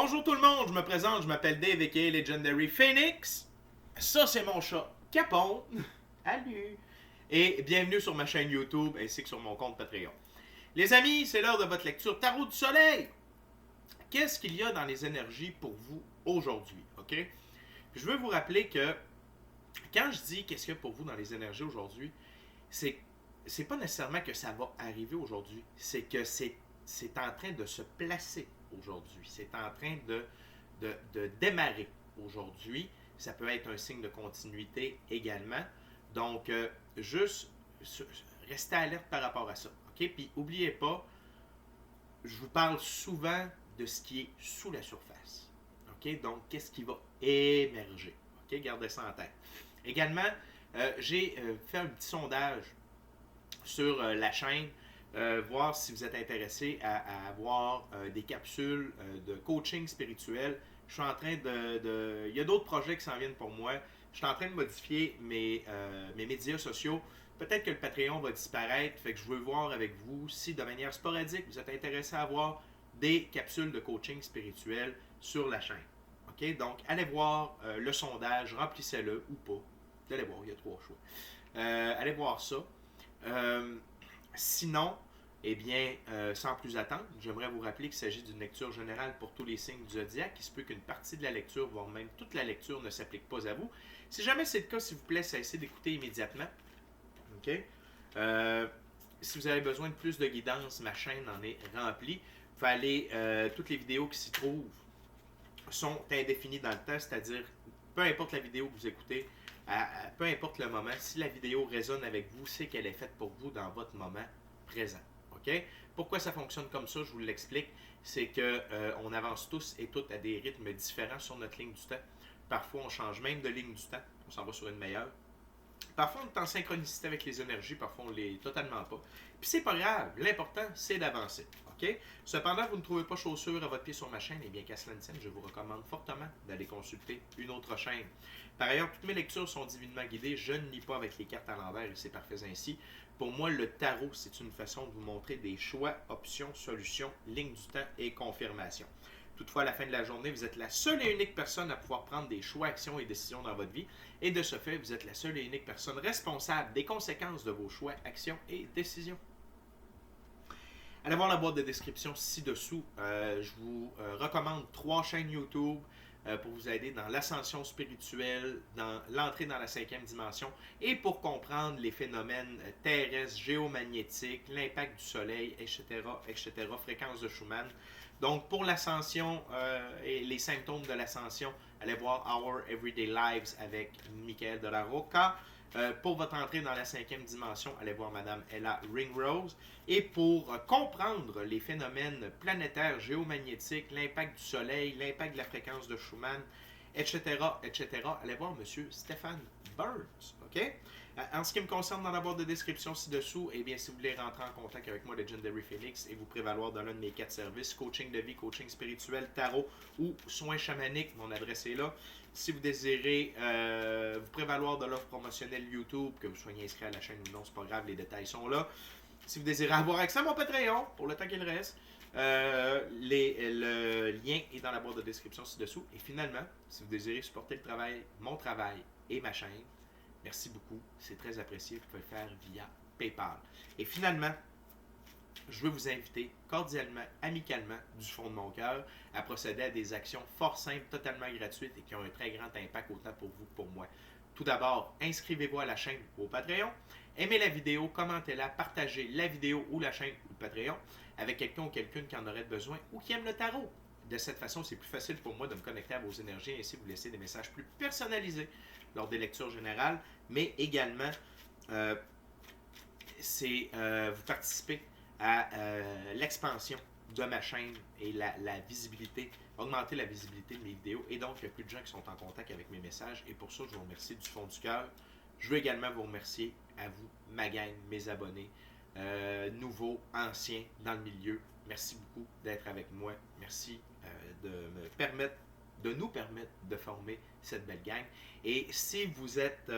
Bonjour tout le monde, je me présente, je m'appelle Dave aka Legendary Phoenix. Ça c'est mon chat, Capon. Salut. Et bienvenue sur ma chaîne YouTube ainsi que sur mon compte Patreon. Les amis, c'est l'heure de votre lecture Tarot du Soleil. Qu'est-ce qu'il y a dans les énergies pour vous aujourd'hui, ok? Je veux vous rappeler que quand je dis qu'est-ce qu'il y a pour vous dans les énergies aujourd'hui, c'est pas nécessairement que ça va arriver aujourd'hui, c'est que c'est en train de se placer aujourd'hui. C'est en train de démarrer aujourd'hui. Ça peut être un signe de continuité également. Donc, juste restez alerte par rapport à ça. OK? Puis, n'oubliez pas, je vous parle souvent de ce qui est sous la surface. OK? Donc, qu'est-ce qui va émerger? OK? Gardez ça en tête. Également, j'ai fait un petit sondage sur la chaîne, voir si vous êtes intéressé à avoir des capsules de coaching spirituel. Je suis en train il y a d'autres projets qui s'en viennent pour moi. Je suis en train de modifier mes médias sociaux. Peut-être que le Patreon va disparaître, fait que je veux voir avec vous si de manière sporadique vous êtes intéressé à avoir des capsules de coaching spirituel sur la chaîne. OK? Donc, allez voir le sondage, remplissez-le ou pas. Vous allez voir, il y a 3 choix. Allez voir ça. Sinon, eh bien, sans plus attendre, j'aimerais vous rappeler qu'il s'agit d'une lecture générale pour tous les signes du zodiaque. Il se peut qu'une partie de la lecture, voire même toute la lecture, ne s'applique pas à vous. Si jamais c'est le cas, s'il vous plaît, cessez d'écouter immédiatement. OK? Si vous avez besoin de plus de guidance, ma chaîne en est remplie. Vous pouvez aller, toutes les vidéos qui s'y trouvent sont indéfinies dans le temps, c'est-à-dire, peu importe la vidéo que vous écoutez, peu importe le moment, si la vidéo résonne avec vous, c'est qu'elle est faite pour vous dans votre moment présent. OK? Pourquoi ça fonctionne comme ça, je vous l'explique. C'est qu'on avance tous et toutes à des rythmes différents sur notre ligne du temps. Parfois, on change même de ligne du temps. On s'en va sur une meilleure. Parfois, on est en synchronicité avec les énergies. Parfois, on ne l'est totalement pas. Puis, c'est pas grave. L'important, c'est d'avancer. OK? Cependant, vous ne trouvez pas chaussure à votre pied sur ma chaîne, eh bien, qu'à cela ne tienne, je vous recommande fortement d'aller consulter une autre chaîne. Par ailleurs, toutes mes lectures sont divinement guidées. Je ne lis pas avec les cartes à l'envers et c'est parfait ainsi. Pour moi, le tarot, c'est une façon de vous montrer des choix, options, solutions, lignes du temps et confirmations. Toutefois, à la fin de la journée, vous êtes la seule et unique personne à pouvoir prendre des choix, actions et décisions dans votre vie. Et de ce fait, vous êtes la seule et unique personne responsable des conséquences de vos choix, actions et décisions. Allez voir la boîte de description ci-dessous. Je vous recommande 3 chaînes YouTube pour vous aider dans l'ascension spirituelle, dans l'entrée dans la 5e dimension et pour comprendre les phénomènes terrestres, géomagnétiques, l'impact du soleil, etc., etc., fréquence de Schumann. Donc, pour l'ascension et les symptômes de l'ascension, allez voir Our Everyday Lives avec Michael de la Rocca. Pour votre entrée dans la 5e dimension, allez voir Madame Ella Ringrose. Et pour comprendre les phénomènes planétaires, géomagnétiques, l'impact du soleil, l'impact de la fréquence de Schumann, etc., etc., allez voir Monsieur Stéphane Burns. OK? En ce qui me concerne dans la barre de description ci-dessous, eh bien, si vous voulez rentrer en contact avec moi, Legendary Phoenix, et vous prévaloir dans l'un de mes 4 services, coaching de vie, coaching spirituel, tarot ou soins chamaniques, mon adresse est là. Si vous désirez vous prévaloir de l'offre promotionnelle YouTube, que vous soyez inscrit à la chaîne ou non, c'est pas grave, les détails sont là. Si vous désirez avoir accès à mon Patreon, pour le temps qu'il reste, le lien est dans la barre de description ci-dessous. Et finalement, si vous désirez supporter le travail, mon travail et ma chaîne, merci beaucoup, c'est très apprécié. Vous pouvez le faire via PayPal. Et finalement, je veux vous inviter cordialement, amicalement, du fond de mon cœur, à procéder à des actions fort simples, totalement gratuites et qui ont un très grand impact autant pour vous que pour moi. Tout d'abord, inscrivez-vous à la chaîne ou au Patreon. Aimez la vidéo, commentez-la, partagez la vidéo ou la chaîne ou le Patreon avec quelqu'un ou quelqu'une qui en aurait besoin ou qui aime le tarot. De cette façon, c'est plus facile pour moi de me connecter à vos énergies et ainsi vous laisser des messages plus personnalisés lors des lectures générales, mais également, vous participez à l'expansion de ma chaîne et la visibilité, augmenter la visibilité de mes vidéos. Et donc, il y a plus de gens qui sont en contact avec mes messages. Et pour ça, je vous remercie du fond du cœur. Je veux également vous remercier à vous, ma gang, mes abonnés, nouveaux, anciens dans le milieu. Merci beaucoup d'être avec moi. Merci de nous permettre de former cette belle gang. Et si vous êtes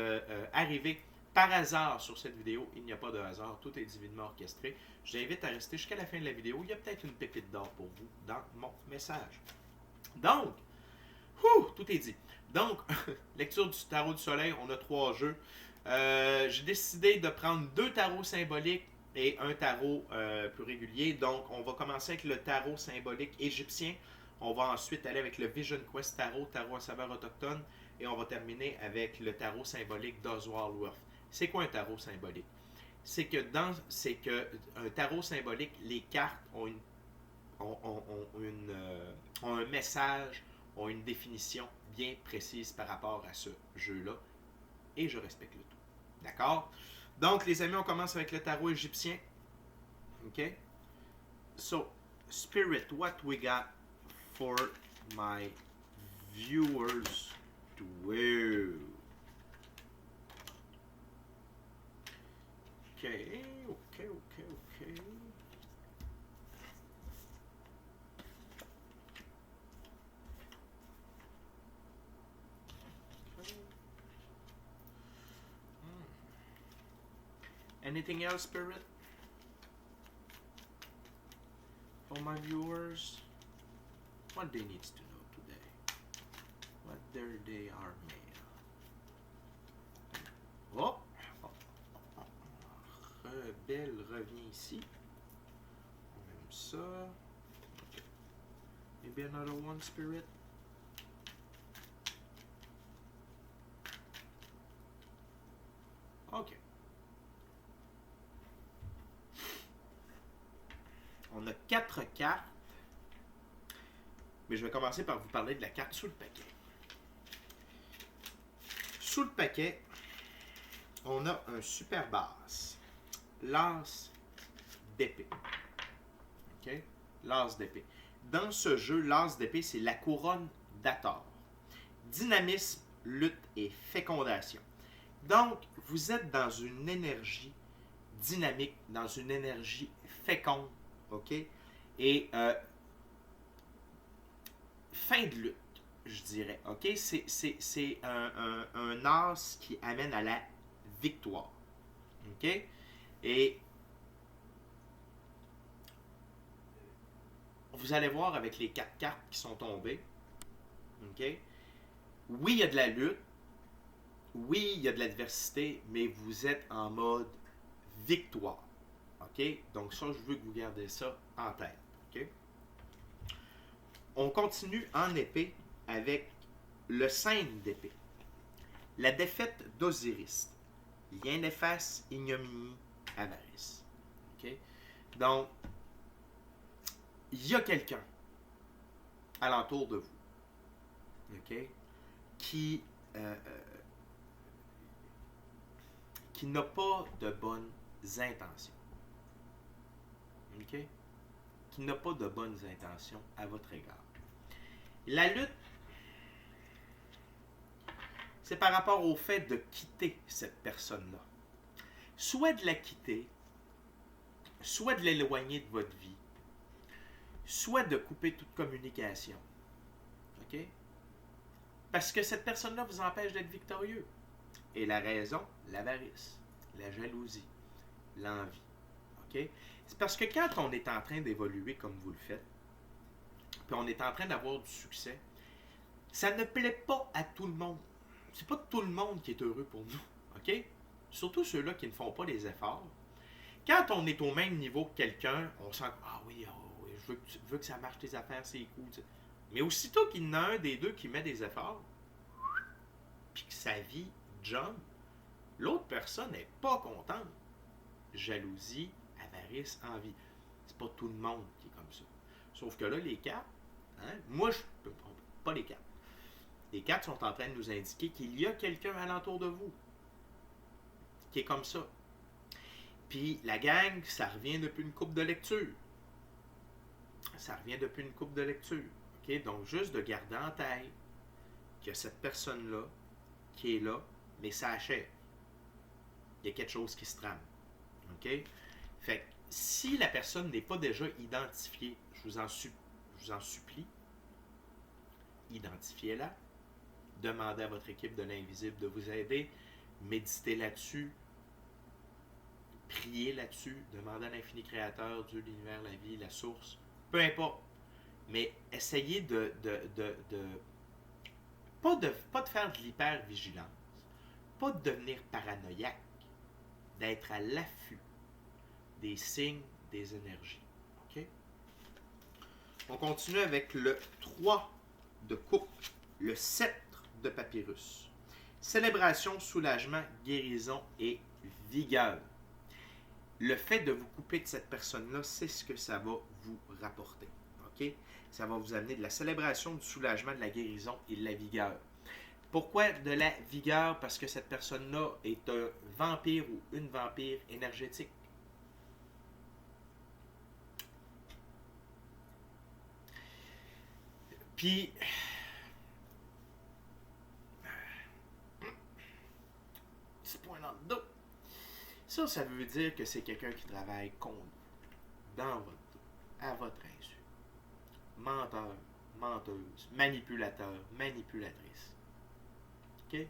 arrivé par hasard sur cette vidéo, il n'y a pas de hasard, tout est divinement orchestré. Je vous invite à rester jusqu'à la fin de la vidéo. Il y a peut-être une pépite d'or pour vous dans mon message. Donc, tout est dit. Donc, lecture du tarot du soleil, on a 3 jeux. J'ai décidé de prendre 2 tarots symboliques et un tarot plus régulier. Donc, on va commencer avec le tarot symbolique égyptien. On va ensuite aller avec le Vision Quest tarot à saveur autochtone. Et on va terminer avec le tarot symbolique d'Oswald Worth. C'est quoi un tarot symbolique? C'est que un tarot symbolique, les cartes ont un message, ont une définition bien précise par rapport à ce jeu-là. Et je respecte le tout. D'accord? Donc, les amis, on commence avec le tarot égyptien. OK? So, Spirit, what we got for my viewers to wear? OK. Anything else, Spirit? For my viewers, what they need to know today? What they are made of. Oh! Rebelle revient ici. On aime ça. Okay. Maybe another one, Spirit. OK. On a 4 cartes. Mais je vais commencer par vous parler de la carte sous le paquet. Sous le paquet, on a un super basse. L'as d'épée. OK? L'as d'épée. Dans ce jeu, l'as d'épée, c'est la couronne d'Hathor. Dynamisme, lutte et fécondation. Donc, vous êtes dans une énergie dynamique, dans une énergie féconde. OK? Et fin de lutte, je dirais. OK? C'est un as qui amène à la victoire. OK? Et vous allez voir avec les 4 cartes qui sont tombées. OK? Oui, il y a de la lutte. Oui, il y a de l'adversité, mais vous êtes en mode victoire. OK? Donc ça, je veux que vous gardez ça en tête. OK? On continue en épée avec le 5 d'épée. La défaite d'Osiris. Lien néfaste, ignominie, avarice. OK? Donc, il y a quelqu'un alentour de vous, OK, qui n'a pas de bonnes intentions. OK? Qui n'a pas de bonnes intentions à votre égard. La lutte, c'est par rapport au fait de quitter cette personne-là. Soit de la quitter, soit de l'éloigner de votre vie, soit de couper toute communication. OK? Parce que cette personne-là vous empêche d'être victorieux. Et la raison, l'avarice, la jalousie, l'envie. OK? C'est parce que quand on est en train d'évoluer comme vous le faites, puis on est en train d'avoir du succès, ça ne plaît pas à tout le monde. C'est pas tout le monde qui est heureux pour nous. OK? Surtout ceux-là qui ne font pas les efforts. Quand on est au même niveau que quelqu'un, on sent « Ah oui, je veux que ça marche tes affaires, c'est cool. » Mais aussitôt qu'il y en a un des deux qui met des efforts, puis que sa vie jump, l'autre personne n'est pas contente. Jalousie, avarice, envie. C'est pas tout le monde qui est comme ça. Sauf que là, les cartes, moi, je peux pas les cartes. Les cartes sont en train de nous indiquer qu'il y a quelqu'un alentour de vous qui est comme ça. Puis la gang, ça revient depuis une couple de lecture. OK? Donc, juste de garder en tête qu'il y a cette personne-là qui est là, mais ça achève. Il y a quelque chose qui se trame. OK? Fait que si la personne n'est pas déjà identifiée, je vous en supplie, identifiez-la. Demandez à votre équipe de l'invisible de vous aider. Méditez là-dessus. Priez là-dessus. Demandez à l'infini créateur, Dieu, l'univers, la vie, la source. Peu importe. mais essayez pas de faire de l'hypervigilance, pas de devenir paranoïaque, d'être à l'affût des signes, des énergies. OK? On continue avec le 3 de coupe, le sceptre de papyrus. Célébration, soulagement, guérison et vigueur. Le fait de vous couper de cette personne-là, c'est ce que ça va vous rapporter. OK? Ça va vous amener de la célébration, du soulagement, de la guérison et de la vigueur. Pourquoi de la vigueur? Parce que cette personne-là est un vampire ou une vampire énergétique. Puis, petit point dans le dos. Ça veut dire que c'est quelqu'un qui travaille contre vous, dans votre dos, à votre insu. Menteur, menteuse, manipulateur, manipulatrice. OK?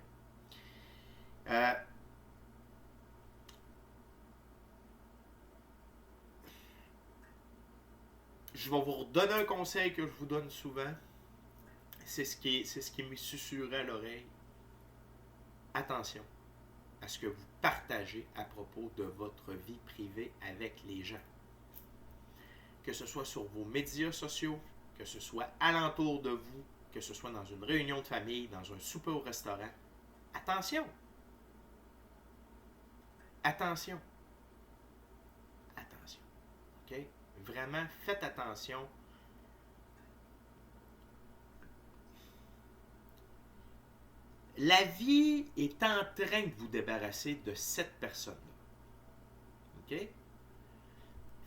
Je vais vous redonner un conseil que je vous donne souvent. C'est ce qui me susurrait à l'oreille. Attention à ce que vous partagez à propos de votre vie privée avec les gens. Que ce soit sur vos médias sociaux, que ce soit alentour de vous, que ce soit dans une réunion de famille, dans un souper au restaurant. Attention! Attention! Attention. OK? Vraiment, faites attention. La vie est en train de vous débarrasser de cette personne-là. OK?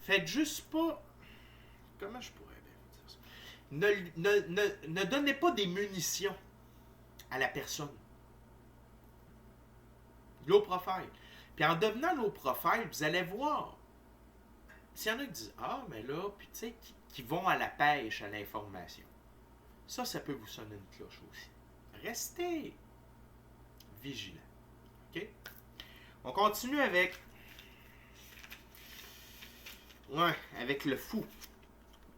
Faites juste pas... Comment je pourrais bien vous dire ça? Ne donnez pas des munitions à la personne. Low profile. Puis en devenant low profile, vous allez voir. S'il y en a qui disent ah, mais là, puis tu sais, qui vont à la pêche à l'information. Ça peut vous sonner une cloche aussi. Restez vigilant. OK? On continue avec le fou,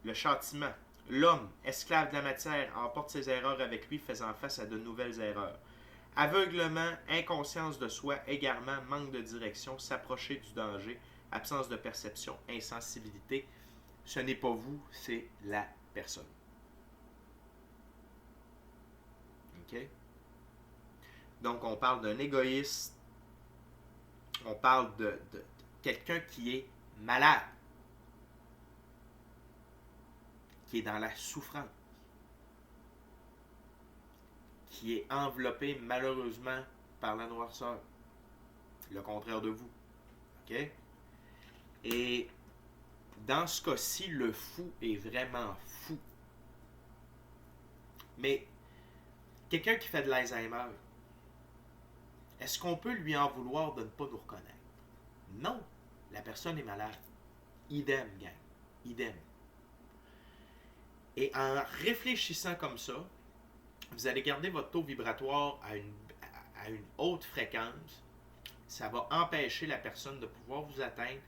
le châtiment. L'homme, esclave de la matière, emporte ses erreurs avec lui, faisant face à de nouvelles erreurs. Aveuglement, inconscience de soi, égarement, manque de direction, s'approcher du danger, absence de perception, insensibilité. Ce n'est pas vous, c'est la personne. OK? Donc, on parle d'un égoïste. On parle de quelqu'un qui est malade. Qui est dans la souffrance. Qui est enveloppé malheureusement par la noirceur. Le contraire de vous. OK? Et dans ce cas-ci, le fou est vraiment fou. Mais quelqu'un qui fait de l'Alzheimer, est-ce qu'on peut lui en vouloir de ne pas nous reconnaître? Non. La personne est malade. Idem, gang. Idem. Et en réfléchissant comme ça, vous allez garder votre taux vibratoire à une haute fréquence. Ça va empêcher la personne de pouvoir vous atteindre.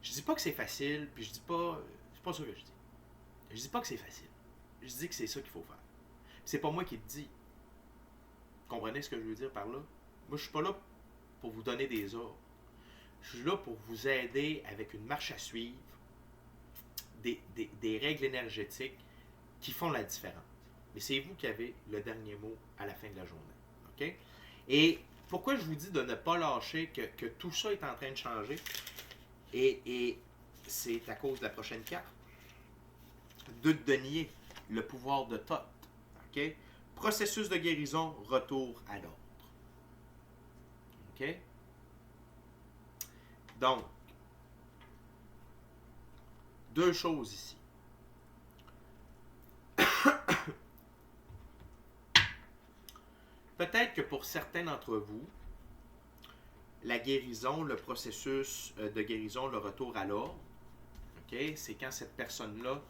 Je dis pas que c'est facile, puis je dis pas... C'est pas ça que je dis. Je dis pas que c'est facile. Je dis que c'est ça qu'il faut faire. C'est pas moi qui le dis. Comprenez ce que je veux dire par là? Moi, je suis pas là pour vous donner des ordres. Je suis là pour vous aider avec une marche à suivre, des règles énergétiques qui font la différence. Mais c'est vous qui avez le dernier mot à la fin de la journée. OK? Et pourquoi je vous dis de ne pas lâcher, que tout ça est en train de changer? Et c'est à cause de la prochaine carte. De denier, le pouvoir de Thoth. OK? Processus de guérison, retour à l'ordre. OK? Donc, deux choses ici. Peut-être que pour certains d'entre vous, la guérison, le processus de guérison, le retour à l'ordre, okay, c'est quand cette personne-là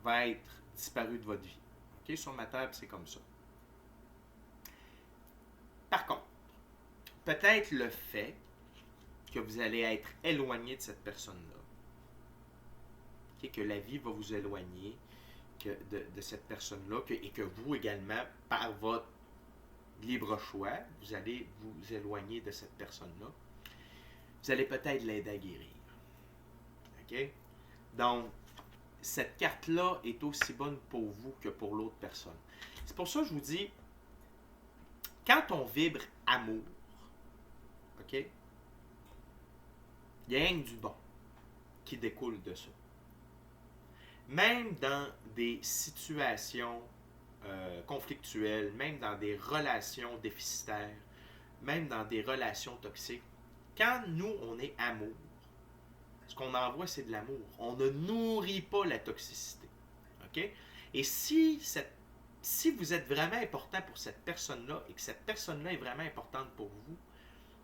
va être disparue de votre vie. Okay? Sur ma table, c'est comme ça. Par contre, peut-être le fait que vous allez être éloigné de cette personne-là, okay, que la vie va vous éloigner, de cette personne-là et que vous également, par votre libre choix, vous allez vous éloigner de cette personne-là. Vous allez peut-être l'aider à guérir. OK? Donc, cette carte-là est aussi bonne pour vous que pour l'autre personne. C'est pour ça que je vous dis, quand on vibre amour, OK? Il y a rien que du bon qui découle de ça. Même dans des situations conflictuelles, même dans des relations déficitaires, même dans des relations toxiques, quand nous, on est amour, ce qu'on envoie, c'est de l'amour. On ne nourrit pas la toxicité. OK? Et si vous êtes vraiment important pour cette personne-là et que cette personne-là est vraiment importante pour vous,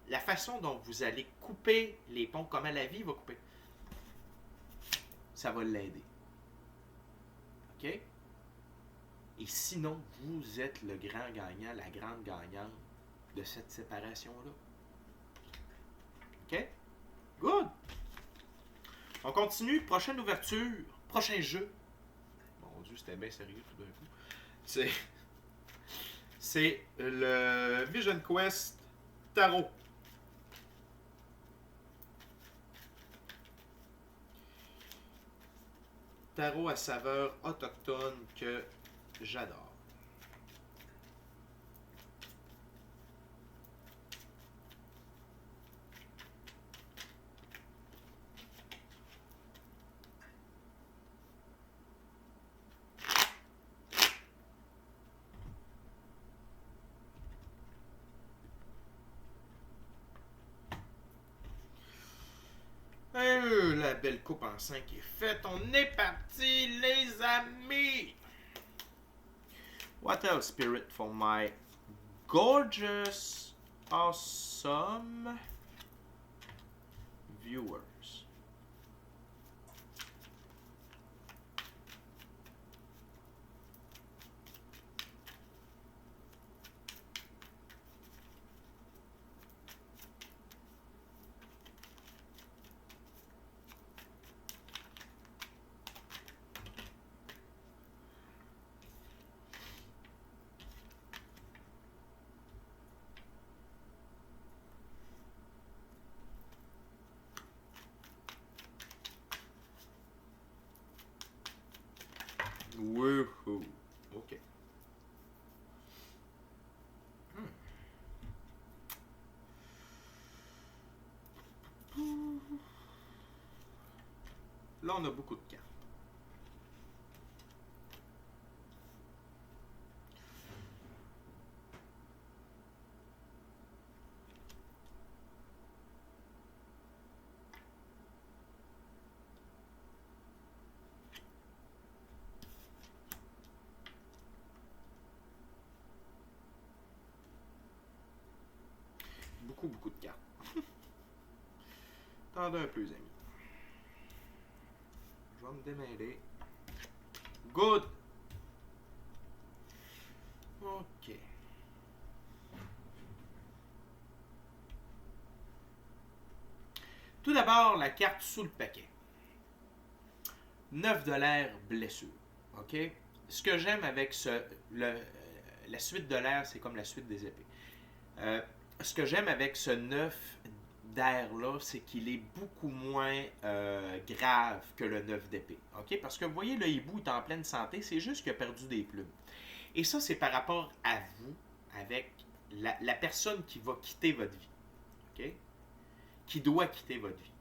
la façon dont vous allez couper les ponts, comment la vie va couper, ça va l'aider. OK? Et sinon, vous êtes le grand gagnant, la grande gagnante de cette séparation-là. OK? Good! On continue. Prochaine ouverture. Prochain jeu. Mon Dieu, c'était bien sérieux tout d'un coup. C'est le Vision Quest Tarot. Tarot à saveur autochtone que j'adore. La belle coupe en 5 est faite. On est parti, les amis! What else, Spirit, for my gorgeous, awesome viewers? Woohoo! OK. Là, on a beaucoup de cartes. Beaucoup de cartes. Attendez un peu, les amis. Je vais me démêler. Good! OK. Tout d'abord, la carte sous le paquet. 9 de l'air, blessure. OK? Ce que j'aime avec la suite de l'air, c'est comme la suite des épées. Ce que j'aime avec ce 9 d'air-là, c'est qu'il est beaucoup moins grave que le 9 d'épée. OK? Parce que vous voyez, le hibou est en pleine santé, c'est juste qu'il a perdu des plumes. Et ça, c'est par rapport à vous, avec la personne qui va quitter votre vie. OK? Qui doit quitter votre vie.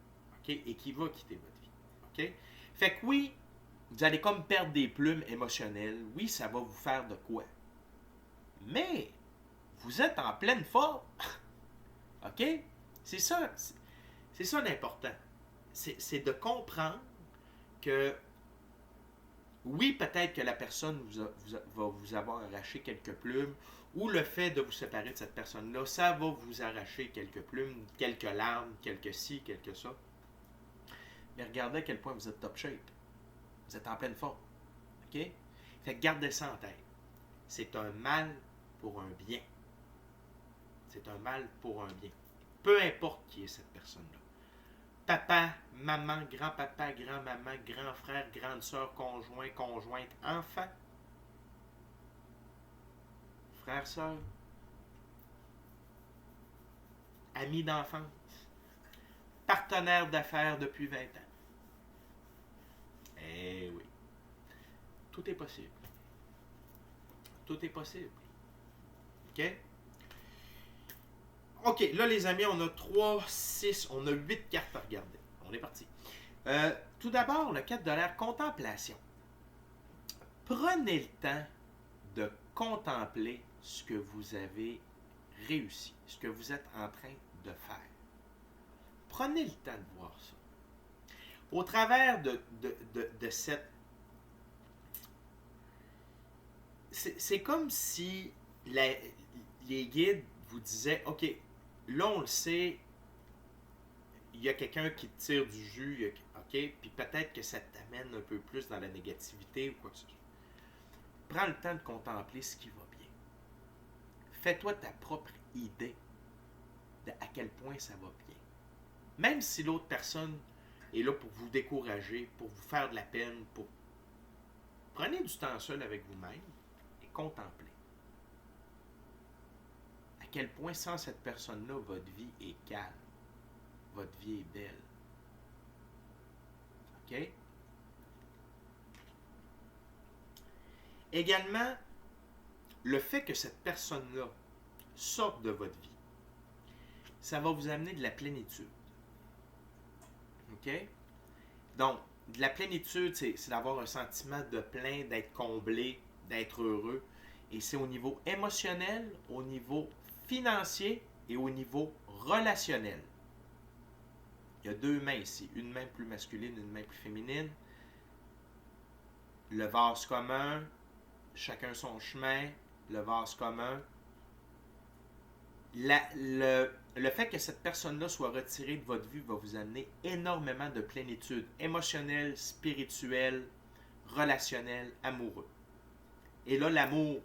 OK? Et qui va quitter votre vie. OK? Fait que oui, vous allez comme perdre des plumes émotionnelles. Oui, ça va vous faire de quoi. Mais vous êtes en pleine forme. OK? C'est ça l'important. C'est de comprendre que oui, peut-être que la personne va vous avoir arraché quelques plumes, ou le fait de vous séparer de cette personne-là, ça va vous arracher quelques plumes, quelques larmes, quelques ci, quelques ça. Mais regardez à quel point vous êtes top shape. Vous êtes en pleine forme. OK? Fait que gardez ça en tête. C'est un mal pour un bien. C'est un mal pour un bien. Peu importe qui est cette personne-là. papa, maman, grand-papa, grand-maman, grand frère, grande sœur, conjoint, conjointe, enfant, frère, sœur, ami d'enfance, partenaire d'affaires depuis 20 ans. Eh oui, tout est possible. Tout est possible. OK? OK, là les amis, on a 3, 6, on a 8 cartes à regarder. On est parti. Tout d'abord, le 4 $, contemplation. Prenez le temps de contempler ce que vous avez réussi, ce que vous êtes en train de faire. Prenez le temps de voir ça. Au travers de cette... C'est comme si les guides vous disaient, OK, là on le sait, il y a quelqu'un qui te tire du jus, OK, puis peut-être que ça t'amène un peu plus dans la négativité ou quoi que ce soit. Prends le temps de contempler ce qui va bien. Fais-toi ta propre idée de à quel point ça va bien. Même si l'autre personne est là pour vous décourager, pour vous faire de la peine, prenez du temps seul avec vous-même et contemplez. À quel point sans cette personne-là, votre vie est calme. Votre vie est belle. OK? Également, le fait que cette personne-là sorte de votre vie, ça va vous amener de la plénitude. OK? Donc, de la plénitude, c'est d'avoir un sentiment de plein, d'être comblé, d'être heureux. Et c'est au niveau émotionnel, au niveau financier et au niveau relationnel. Il y a deux mains ici, une main plus masculine, une main plus féminine. Le vase commun, chacun son chemin, le vase commun. Le fait que cette personne-là soit retirée de votre vie va vous amener énormément de plénitude émotionnelle, spirituelle, relationnelle, amoureux. Et là, l'amour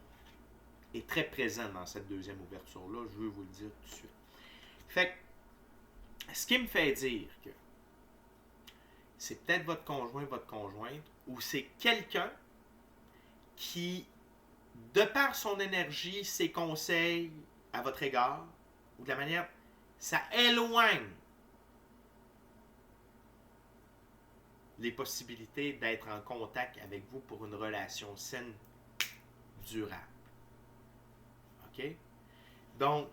est très présent dans cette deuxième ouverture-là, je veux vous le dire tout de suite. Fait que, ce qui me fait dire que c'est peut-être votre conjoint, votre conjointe, ou c'est quelqu'un qui, de par son énergie, ses conseils à votre égard, ou de la manière, ça éloigne les possibilités d'être en contact avec vous pour une relation saine, durable. OK? Donc,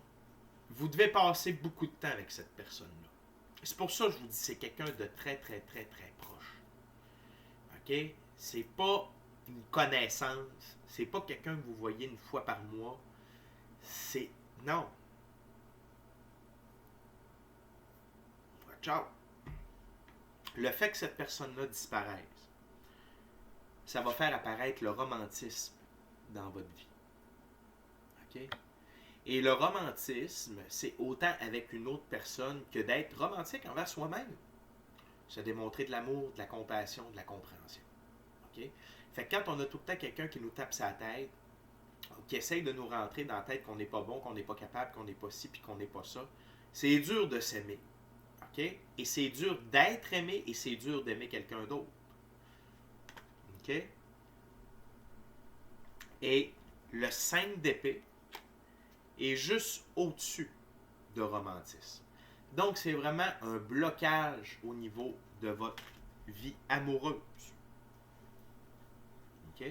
vous devez passer beaucoup de temps avec cette personne-là. C'est pour ça que je vous dis, c'est quelqu'un de très, très, très, très proche. OK? C'est pas une connaissance. C'est pas quelqu'un que vous voyez une fois par mois. C'est... Non. Ciao. Le fait que cette personne-là disparaisse, ça va faire apparaître le romantisme dans votre vie. OK? Et le romantisme, c'est autant avec une autre personne que d'être romantique envers soi-même. Se démontrer de l'amour, de la compassion, de la compréhension. OK? Fait que quand on a tout le temps quelqu'un qui nous tape sa tête, qui essaye de nous rentrer dans la tête qu'on n'est pas bon, qu'on n'est pas capable, qu'on n'est pas ci, puis qu'on n'est pas ça, c'est dur de s'aimer. OK? Et c'est dur d'être aimé et c'est dur d'aimer quelqu'un d'autre. OK? Et le 5 d'épée est juste au-dessus de romantisme. Donc, c'est vraiment un blocage au niveau de votre vie amoureuse. OK?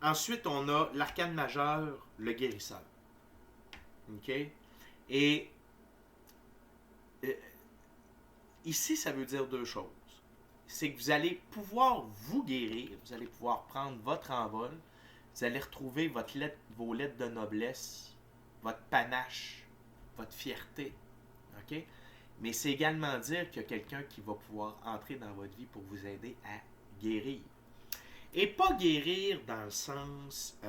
Ensuite, on a l'arcane majeur, le guérisseur. OK? Et ici, ça veut dire deux choses. C'est que vous allez pouvoir vous guérir, vous allez pouvoir prendre votre envol, vous allez retrouver vos lettres de noblesse, votre panache, votre fierté. OK? Mais c'est également dire qu'il y a quelqu'un qui va pouvoir entrer dans votre vie pour vous aider à guérir. Et pas guérir dans le sens... tu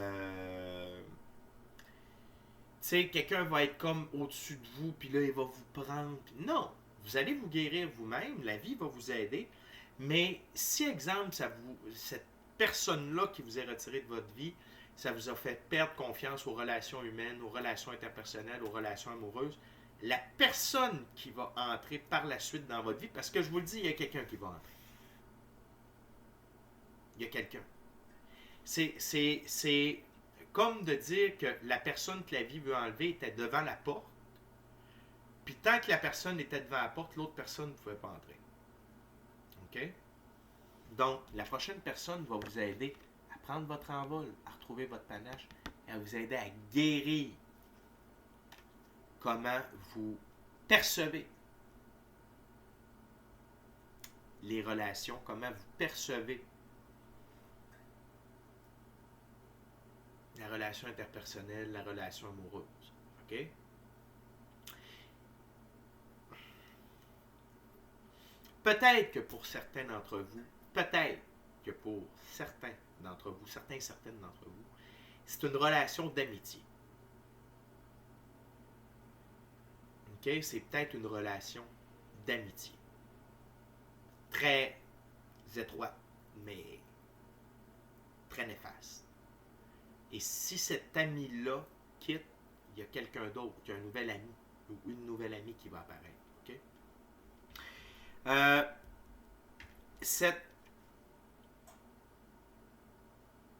sais, quelqu'un va être comme au-dessus de vous, puis là, il va vous prendre. Non, vous allez vous guérir vous-même, la vie va vous aider. Mais si, exemple, cette personne-là qui vous est retirée de votre vie, ça vous a fait perdre confiance aux relations humaines, aux relations interpersonnelles, aux relations amoureuses, la personne qui va entrer par la suite dans votre vie, parce que je vous le dis, il y a quelqu'un qui va entrer. Il y a quelqu'un. C'est comme de dire que la personne que la vie veut enlever était devant la porte, puis tant que la personne était devant la porte, l'autre personne ne pouvait pas entrer. OK? Donc, la prochaine personne va vous aider à prendre votre envol, à retrouver votre panache, et à vous aider à guérir comment vous percevez les relations, comment vous percevez la relation interpersonnelle, la relation amoureuse. OK? Peut-être que pour certains d'entre vous, peut-être que pour certains d'entre vous, certains et certaines d'entre vous, c'est une relation d'amitié. OK? C'est peut-être une relation d'amitié. Très étroite, mais très néfaste. Et si cet ami-là quitte, il y a quelqu'un d'autre, il y a un nouvel ami ou une nouvelle amie qui va apparaître. Okay?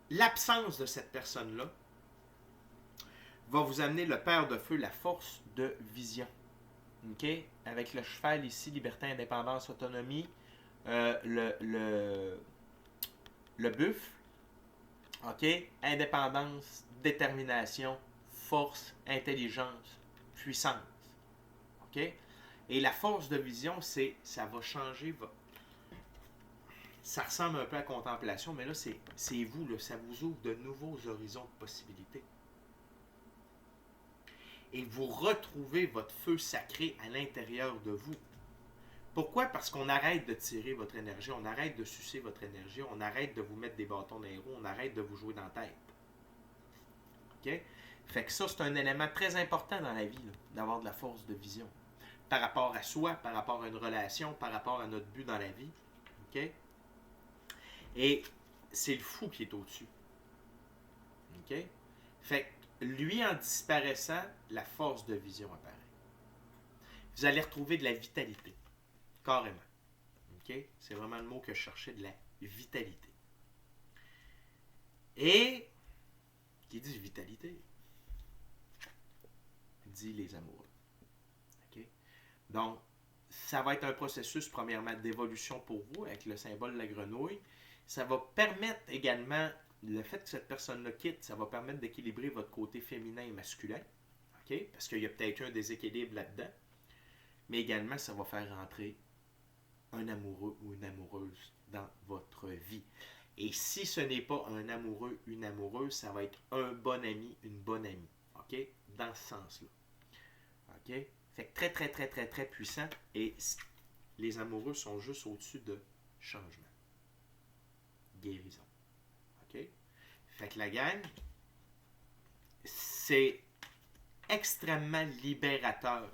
L'absence de cette personne-là va vous amener le père de feu, la force de vision. Okay? Avec le cheval ici, liberté, indépendance, autonomie, le buffle, okay? Indépendance, détermination, force, intelligence, puissance. Okay? Et la force de vision, ça va changer. Ça ressemble un peu à la contemplation, mais là, c'est vous, là, ça vous ouvre de nouveaux horizons de possibilités. Et vous retrouvez votre feu sacré à l'intérieur de vous. Pourquoi? Parce qu'on arrête de tirer votre énergie, on arrête de sucer votre énergie, on arrête de vous mettre des bâtons dans les roues, on arrête de vous jouer dans la tête. OK? Fait que ça, c'est un élément très important dans la vie, là, d'avoir de la force de vision. Par rapport à soi, par rapport à une relation, par rapport à notre but dans la vie. OK? Et c'est le fou qui est au-dessus. OK? Fait que lui, en disparaissant, la force de vision apparaît. Vous allez retrouver de la vitalité. Carrément. OK? C'est vraiment le mot que je cherchais, de la vitalité. Et, qui dit vitalité, dit les amoureux. OK? Donc, ça va être un processus, premièrement, d'évolution pour vous, avec le symbole de la grenouille. Ça va permettre également, le fait que cette personne-là quitte, ça va permettre d'équilibrer votre côté féminin et masculin. OK? Parce qu'il y a peut-être un déséquilibre là-dedans. Mais également, ça va faire rentrer un amoureux ou une amoureuse dans votre vie. Et si ce n'est pas un amoureux, une amoureuse, ça va être un bon ami, une bonne amie. OK? Dans ce sens-là. OK? Fait que très, très, très, très, très puissant. Et les amoureux sont juste au-dessus de changement. Guérison. OK? Fait que la gang, c'est extrêmement libérateur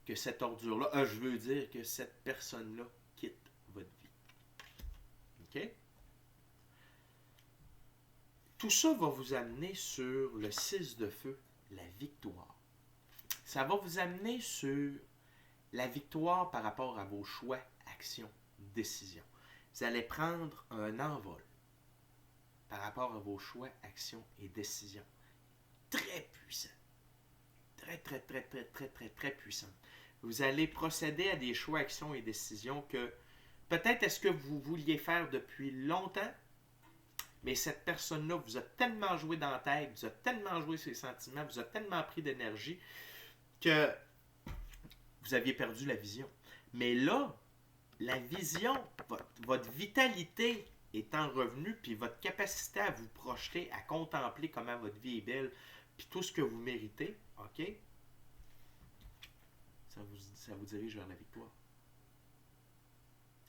que cette ordure-là, je veux dire que cette personne-là quitte votre vie. OK? Tout ça va vous amener sur le 6 de feu, la victoire. Ça va vous amener sur la victoire par rapport à vos choix, actions, décisions. Vous allez prendre un envol par rapport à vos choix, actions et décisions. Très puissant. Très, très, très, très, très, très, très puissant. Vous allez procéder à des choix, actions et décisions que peut-être est-ce que vous vouliez faire depuis longtemps, mais cette personne-là vous a tellement joué dans la tête, vous a tellement joué ses sentiments, vous a tellement pris d'énergie que vous aviez perdu la vision. Mais là, la vision, votre vitalité étant revenue, puis votre capacité à vous projeter, à contempler comment votre vie est belle, puis tout ce que vous méritez, OK? Ça vous dirige vers la victoire.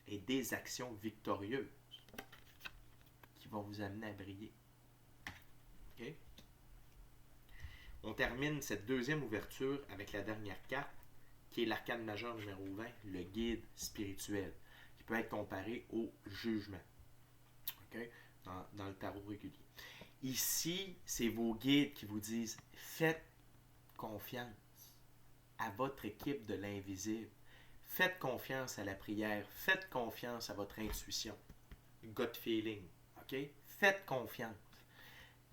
Et des actions victorieuses qui vont vous amener à briller. OK? On termine cette deuxième ouverture avec la dernière carte, qui est l'arcane majeur numéro 20, le guide spirituel, qui peut être comparé au jugement. Okay? Dans le tarot régulier. Ici, c'est vos guides qui vous disent « Faites confiance. à votre équipe de l'invisible. Faites confiance à la prière. Faites confiance à votre intuition. Gut feeling. OK? Faites confiance.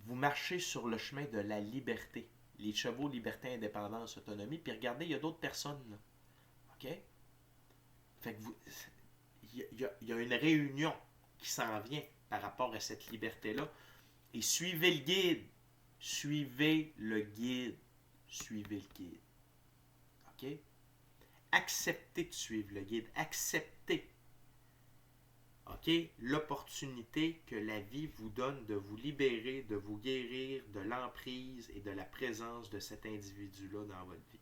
Vous marchez sur le chemin de la liberté. Les chevaux, liberté, indépendance, autonomie. Puis regardez, il y a d'autres personnes là. OK? Fait que il y a une réunion qui s'en vient par rapport à cette liberté-là. Et suivez le guide. Suivez le guide. Suivez le guide. OK? Acceptez de suivre le guide. Acceptez. OK? L'opportunité que la vie vous donne de vous libérer, de vous guérir de l'emprise et de la présence de cet individu-là dans votre vie.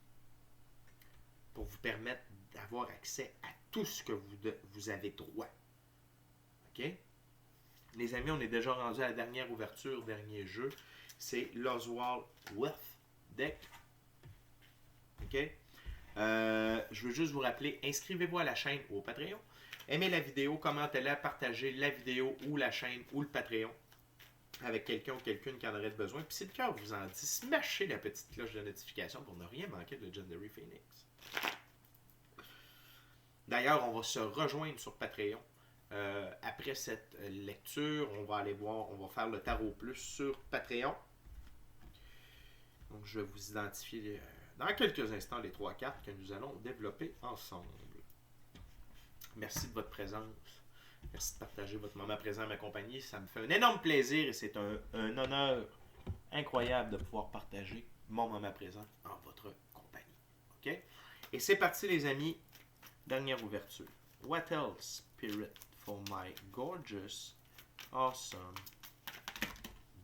Pour vous permettre d'avoir accès à tout ce que vous avez droit. OK? Les amis, on est déjà rendu à la dernière ouverture, dernier jeu. C'est l'Oswald Wealth Deck. OK? Je veux juste vous rappeler, inscrivez-vous à la chaîne ou au Patreon. Aimez la vidéo, commentez-la, partagez la vidéo ou la chaîne ou le Patreon avec quelqu'un ou quelqu'une qui en aurait besoin. Puis si le cœur vous en dit, smashez la petite cloche de notification pour ne rien manquer de Legendary Phoenix. D'ailleurs, on va se rejoindre sur Patreon. Après cette lecture, on va aller voir, on va faire le tarot plus sur Patreon. Donc, je vais vous identifier dans quelques instants les 3 cartes que nous allons développer ensemble. Merci de votre présence. Merci de partager votre moment présent à ma compagnie. Ça me fait un énorme plaisir et c'est un honneur incroyable de pouvoir partager mon moment présent en votre compagnie. OK? Et c'est parti, les amis. Dernière ouverture. What else, Spirit, for my gorgeous, awesome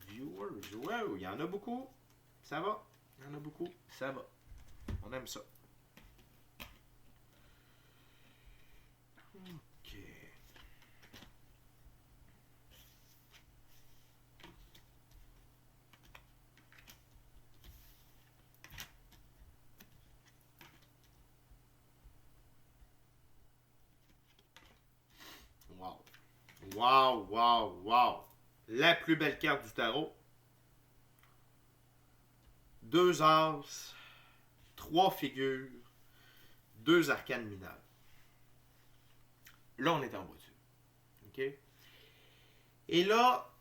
viewers? Wow, il y en a beaucoup. Ça va. Il y en a beaucoup. Ça va. On aime ça. OK. Wow. Wow, wow, wow. La plus belle carte du tarot. 2 as, 3 figures, 2 arcanes mineures. Là, on est en voiture. OK? Et là,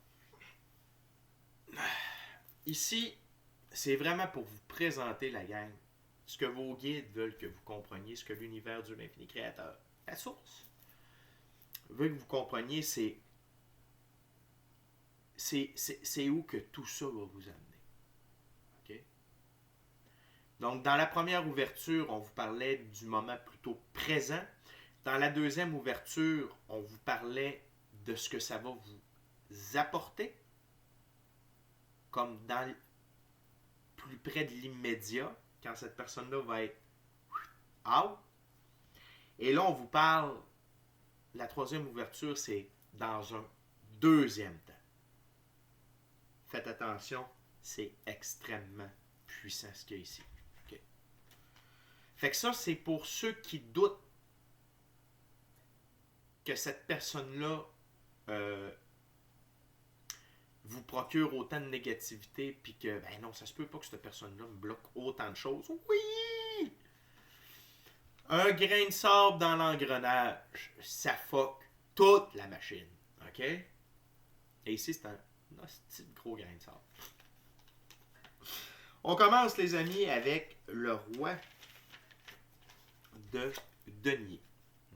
ici, c'est vraiment pour vous présenter la gang. Ce que vos guides veulent que vous compreniez, ce que l'univers du l'infini créateur, la source, veut que vous compreniez, c'est où que tout ça va vous amener. OK? Donc, dans la première ouverture, on vous parlait du moment plutôt présent. Dans la deuxième ouverture, on vous parlait de ce que ça va vous apporter, comme dans plus près de l'immédiat, quand cette personne-là va être out. Et là, on vous parle, la troisième ouverture, c'est dans un deuxième temps. Faites attention, c'est extrêmement puissant ce qu'il y a ici. Okay. Fait que ça, c'est pour ceux qui doutent que cette personne-là vous procure autant de négativité, puis que, ben non, ça se peut pas que cette personne-là me bloque autant de choses. Oui! Un grain de sable dans l'engrenage, ça fuck toute la machine. OK? Et ici, c'est un petit gros grain de sable. On commence, les amis, avec le roi de denier.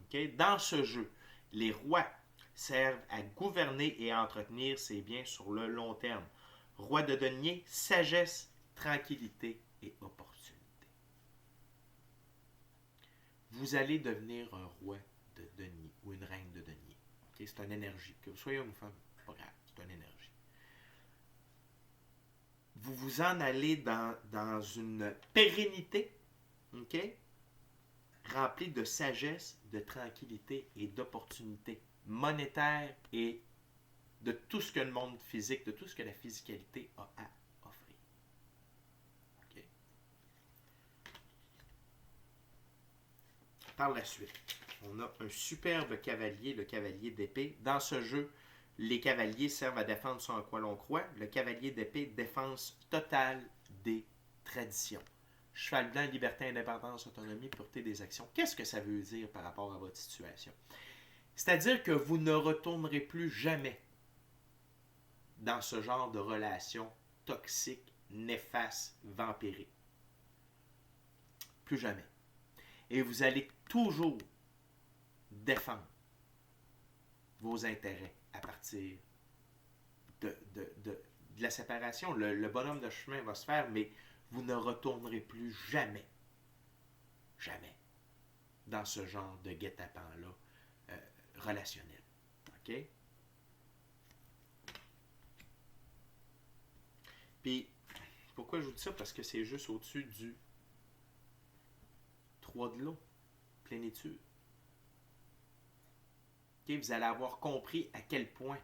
Okay? Dans ce jeu, les rois servent à gouverner et à entretenir ses biens sur le long terme. Roi de denier, sagesse, tranquillité et opportunité. Vous allez devenir un roi de denier ou une reine de denier. Okay? C'est une énergie. Que vous soyez homme ou femme, pas grave, c'est une énergie. Vous vous en allez dans une pérennité, okay? Remplie de sagesse, de tranquillité et d'opportunités monétaires et de tout ce que le monde physique, de tout ce que la physicalité a à offrir. Okay? Par la suite, on a un superbe cavalier, le cavalier d'épée. Dans ce jeu, les cavaliers servent à défendre ce en quoi l'on croit. Le cavalier d'épée, défense totale des traditions. cheval blanc, liberté, indépendance, autonomie, pureté des actions. Qu'est-ce que ça veut dire par rapport à votre situation? C'est-à-dire que vous ne retournerez plus jamais dans ce genre de relation toxique, néfaste, vampirique. Plus jamais. Et vous allez toujours défendre vos intérêts à partir de la séparation. Le bonhomme de chemin va se faire, mais vous ne retournerez plus jamais, jamais, dans ce genre de guet-apens-là relationnel. OK? Puis, pourquoi je vous dis ça? Parce que c'est juste au-dessus du 3 de l'eau, plénitude. OK? Vous allez avoir compris à quel point,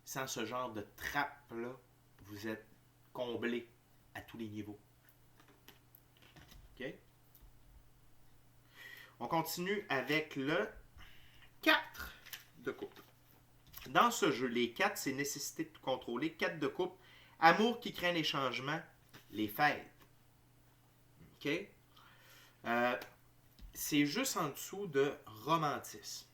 sans ce genre de trappe-là, vous êtes comblé à tous les niveaux. OK? On continue avec le 4 de coupe. Dans ce jeu, les 4, c'est nécessité de contrôler. 4 de coupe, amour qui craint les changements, les fêtes. OK? C'est juste en dessous de romantisme.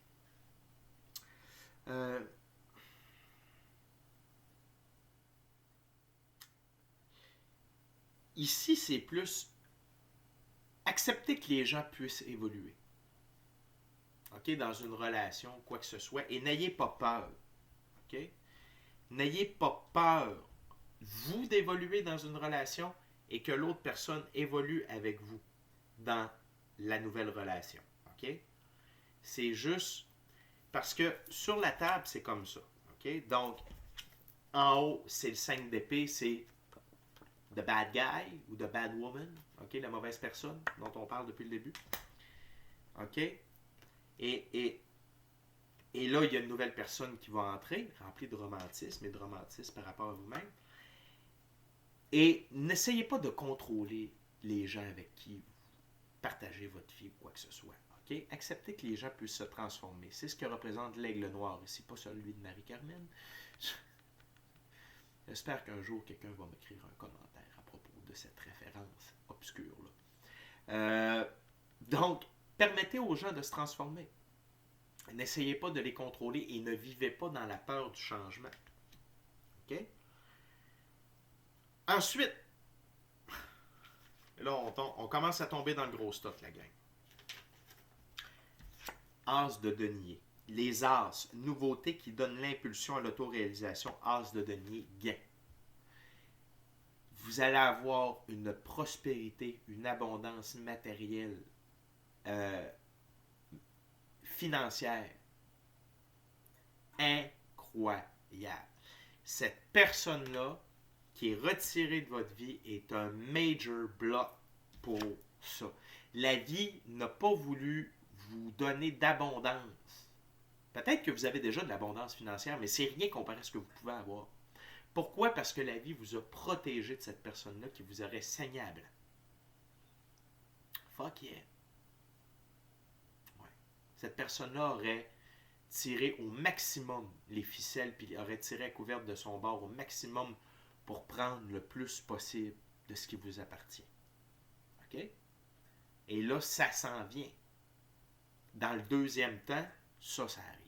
Ici, c'est plus accepter que les gens puissent évoluer. OK? Dans une relation, quoi que ce soit. Et n'ayez pas peur. OK? N'ayez pas peur, vous, d'évoluer dans une relation et que l'autre personne évolue avec vous dans la nouvelle relation. OK? C'est juste parce que sur la table, c'est comme ça. OK? Donc, en haut, c'est le 5 d'épée, c'est the bad guy ou the bad woman. OK? La mauvaise personne dont on parle depuis le début. OK? Et là, il y a une nouvelle personne qui va entrer, remplie de romantisme et de romantisme par rapport à vous-même. Et n'essayez pas de contrôler les gens avec qui vous partagez votre vie ou quoi que ce soit. Okay? Acceptez que les gens puissent se transformer. C'est ce que représente l'aigle noir ici, pas celui de Marie-Carmen. J'espère qu'un jour, quelqu'un va m'écrire un commentaire à propos de cette référence obscure-là. Donc, permettez aux gens de se transformer. N'essayez pas de les contrôler et ne vivez pas dans la peur du changement. OK? Ensuite, là, on commence à tomber dans le gros stock, la gang. As de denier. Les as, nouveautés qui donnent l'impulsion à l'autoréalisation. As de denier, gain. Vous allez avoir une prospérité, une abondance matérielle, financière incroyable. Cette personne-là qui est retirée de votre vie est un major block pour ça. La vie n'a pas voulu vous donner d'abondance. Peut-être que vous avez déjà de l'abondance financière, mais c'est rien comparé à ce que vous pouvez avoir. Pourquoi? Parce que la vie vous a protégé de cette personne-là qui vous aurait saigné à blanc. Fuck yeah. Ouais. Cette personne-là aurait tiré au maximum les ficelles, puis aurait tiré la couverte de son bord au maximum pour prendre le plus possible de ce qui vous appartient. OK? Et là, ça s'en vient. Dans le deuxième temps, ça arrive.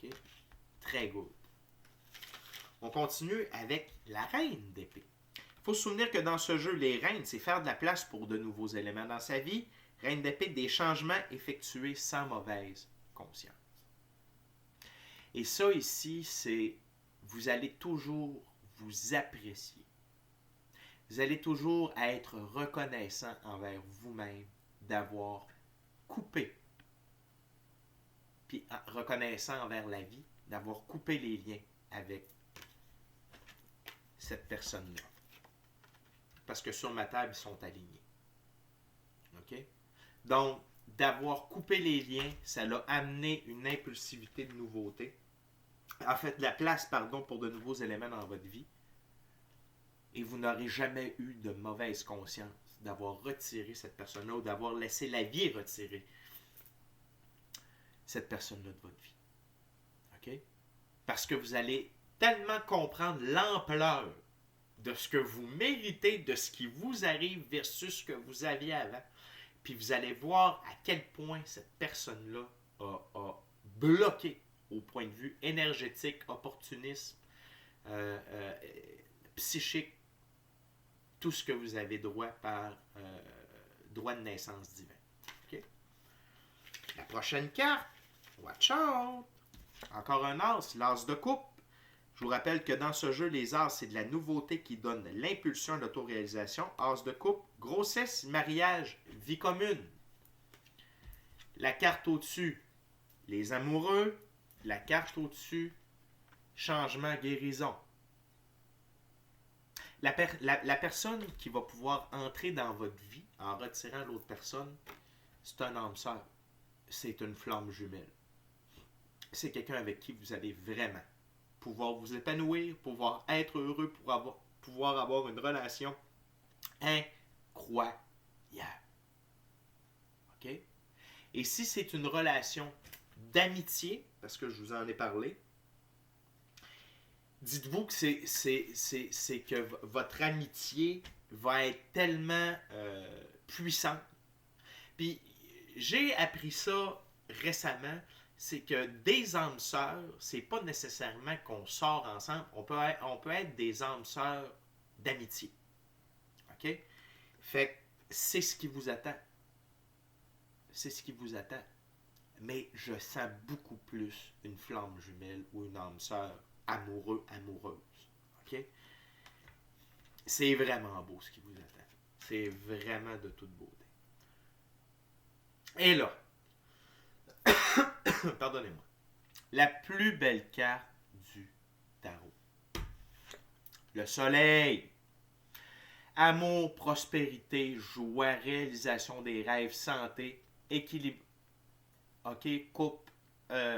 OK? Très good. On continue avec la reine d'épée. Il faut se souvenir que dans ce jeu, les reines, c'est faire de la place pour de nouveaux éléments dans sa vie. Reine d'épée, des changements effectués sans mauvaise conscience. Et ça ici, c'est vous allez toujours vous apprécier. Vous allez toujours être reconnaissant envers vous-même d'avoir coupé, puis reconnaissant envers la vie, d'avoir coupé les liens avec cette personne-là. Parce que sur ma table, ils sont alignés. OK? Donc, d'avoir coupé les liens, ça l'a amené une impulsivité de nouveauté. En fait, de la place, pour de nouveaux éléments dans votre vie. Et vous n'aurez jamais eu de mauvaise conscience d'avoir retiré cette personne-là ou d'avoir laissé la vie retirer cette personne-là de votre vie. OK? Parce que vous allez tellement comprendre l'ampleur de ce que vous méritez, de ce qui vous arrive versus ce que vous aviez avant. Puis vous allez voir à quel point cette personne-là a bloqué au point de vue énergétique, opportunisme, psychique, tout ce que vous avez droit par droit de naissance divin. Okay? La prochaine carte, watch out! Encore un as, l'as de coupe. Je vous rappelle que dans ce jeu, les as, c'est de la nouveauté qui donne l'impulsion à l'autoréalisation. As de coupe, grossesse, mariage, vie commune. La carte au-dessus, les amoureux. La carte au-dessus, changement, guérison. La personne qui va pouvoir entrer dans votre vie en retirant l'autre personne, c'est un âme sœur. C'est une flamme jumelle. C'est quelqu'un avec qui vous allez vraiment pouvoir vous épanouir, pouvoir être heureux, pouvoir avoir une relation incroyable. OK? Et si c'est une relation d'amitié, parce que je vous en ai parlé, dites-vous que c'est que votre amitié va être tellement puissante. Puis j'ai appris ça récemment, c'est que des âmes sœurs, c'est pas nécessairement qu'on sort ensemble, on peut être des âmes sœurs d'amitié. OK? Fait que c'est ce qui vous attend. C'est ce qui vous attend. Mais je sens beaucoup plus une flamme jumelle ou une âme sœur amoureux, amoureuse. OK? C'est vraiment beau ce qui vous attend. C'est vraiment de toute beauté. Et là, pardonnez-moi, la plus belle carte du tarot. Le soleil. Amour, prospérité, joie, réalisation des rêves, santé, équilibre. OK? Couple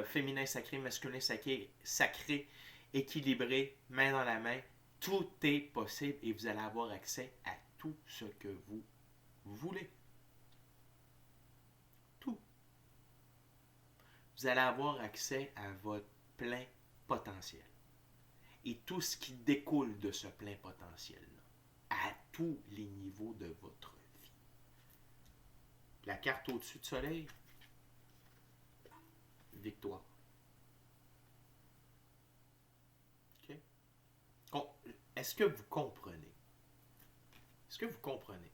féminin sacré, masculin sacré, équilibré, main dans la main. Tout est possible et vous allez avoir accès à tout ce que vous voulez. Tout. Vous allez avoir accès à votre plein potentiel. Et tout ce qui découle de ce plein potentiel-là, à tous les niveaux de votre vie. La carte au-dessus du soleil, victoire. OK? Oh, est-ce que vous comprenez? Est-ce que vous comprenez?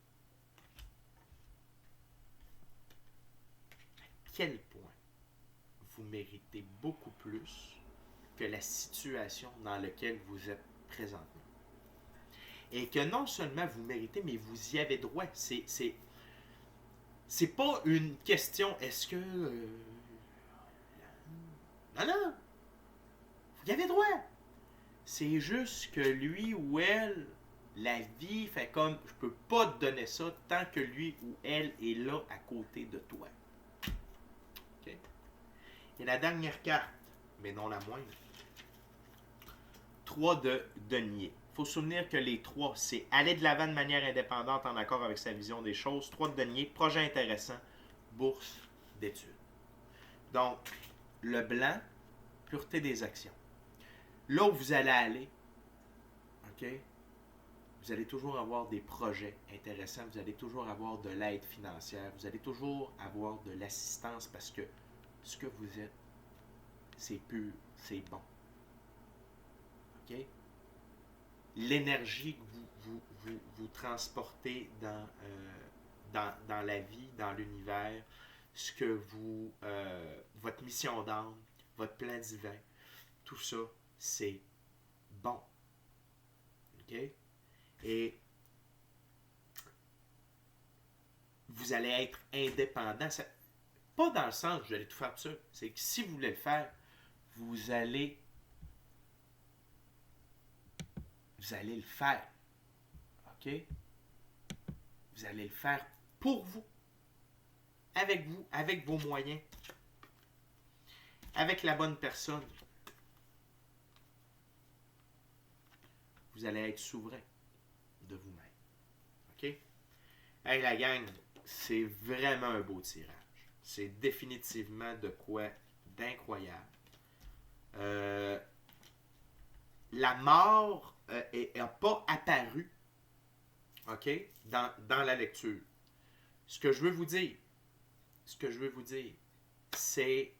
À quel point vous méritez beaucoup plus que la situation dans laquelle vous êtes présentement. Et que non seulement vous méritez, mais vous y avez droit. C'est pas une question, est-ce que... non, vous y avez droit. C'est juste que lui ou elle, la vie fait comme, je peux pas te donner ça tant que lui ou elle est là à côté de toi. Okay? Et la dernière carte, mais non la moindre, 3 de denier. Il faut se souvenir que les 3, c'est aller de l'avant de manière indépendante en accord avec sa vision des choses. 3 de denier, projet intéressant, bourse d'études. Donc, le blanc, pureté des actions. Là où vous allez aller, OK, vous allez toujours avoir des projets intéressants, vous allez toujours avoir de l'aide financière, vous allez toujours avoir de l'assistance parce que ce que vous êtes, c'est pur, c'est bon. OK? L'énergie que vous transportez dans la vie, dans l'univers, ce que vous, votre mission d'âme, votre plan divin, tout ça, c'est bon. OK? Et vous allez être indépendant. Ça, pas dans le sens que vous allez tout faire tout seul. C'est que si vous voulez le faire, vous allez le faire. OK? Vous allez le faire pour vous. Avec vos moyens. Avec la bonne personne. Vous allez être souverain de vous-même. OK? Hey la gang, c'est vraiment un beau tirage. C'est définitivement de quoi d'incroyable. La mort n'a pas apparu, OK, dans la lecture. Ce que je veux vous dire, c'est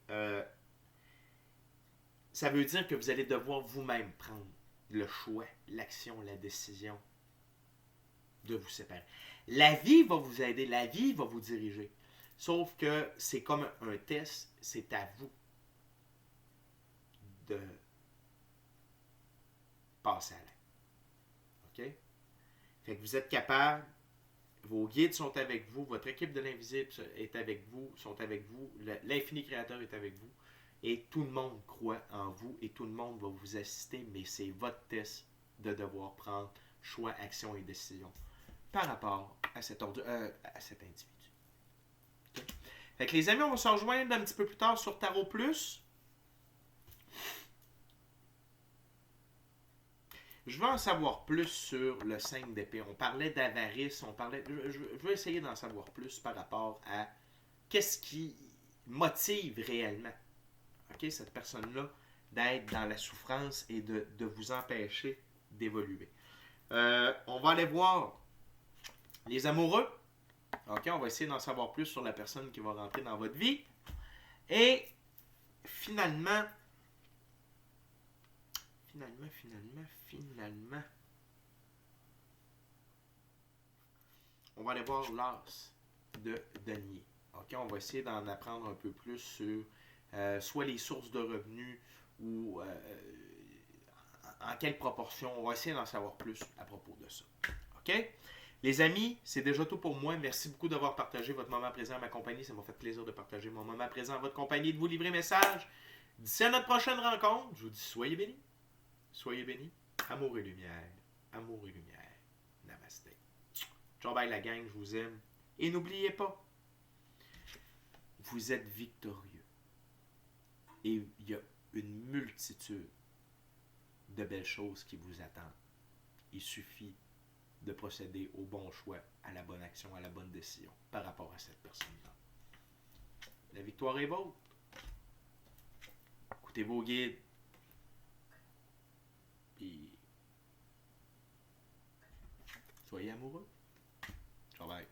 ça veut dire que vous allez devoir vous-même prendre le choix, l'action, la décision de vous séparer. La vie va vous aider, la vie va vous diriger. Sauf que c'est comme un test, c'est à vous de passer à l'acte. OK? Fait que vous êtes capable, vos guides sont avec vous, votre équipe de l'invisible est avec vous, sont avec vous, l'infini créateur est avec vous, et tout le monde croit en vous et tout le monde va vous assister, mais c'est votre test de devoir prendre choix, action et décision par rapport à cet individu. Okay? Fait que les amis, on va se rejoindre un petit peu plus tard sur Tarot Plus. Je veux en savoir plus sur le 5 d'épée. On parlait d'avarice, je veux essayer d'en savoir plus par rapport à qu'est-ce qui motive réellement, OK, cette personne-là d'être dans la souffrance et de vous empêcher d'évoluer. On va aller voir les amoureux. OK, on va essayer d'en savoir plus sur la personne qui va rentrer dans votre vie. Et finalement, on va aller voir l'as de denier. OK, on va essayer d'en apprendre un peu plus sur soit les sources de revenus ou en quelle proportion. On va essayer d'en savoir plus à propos de ça. OK? Les amis, c'est déjà tout pour moi. Merci beaucoup d'avoir partagé votre moment présent à ma compagnie. Ça m'a fait plaisir de partager mon moment présent à votre compagnie et de vous livrer message. D'ici à notre prochaine rencontre, je vous dis soyez bénis. Soyez bénis. Amour et lumière. Amour et lumière. Namasté. Ciao, bye la gang, je vous aime. Et n'oubliez pas, vous êtes victorieux. Et il y a une multitude de belles choses qui vous attendent. Il suffit de procéder au bon choix, à la bonne action, à la bonne décision par rapport à cette personne-là. La victoire est vôtre. Écoutez vos guides. Puis, soyez amoureux. Ciao, bye.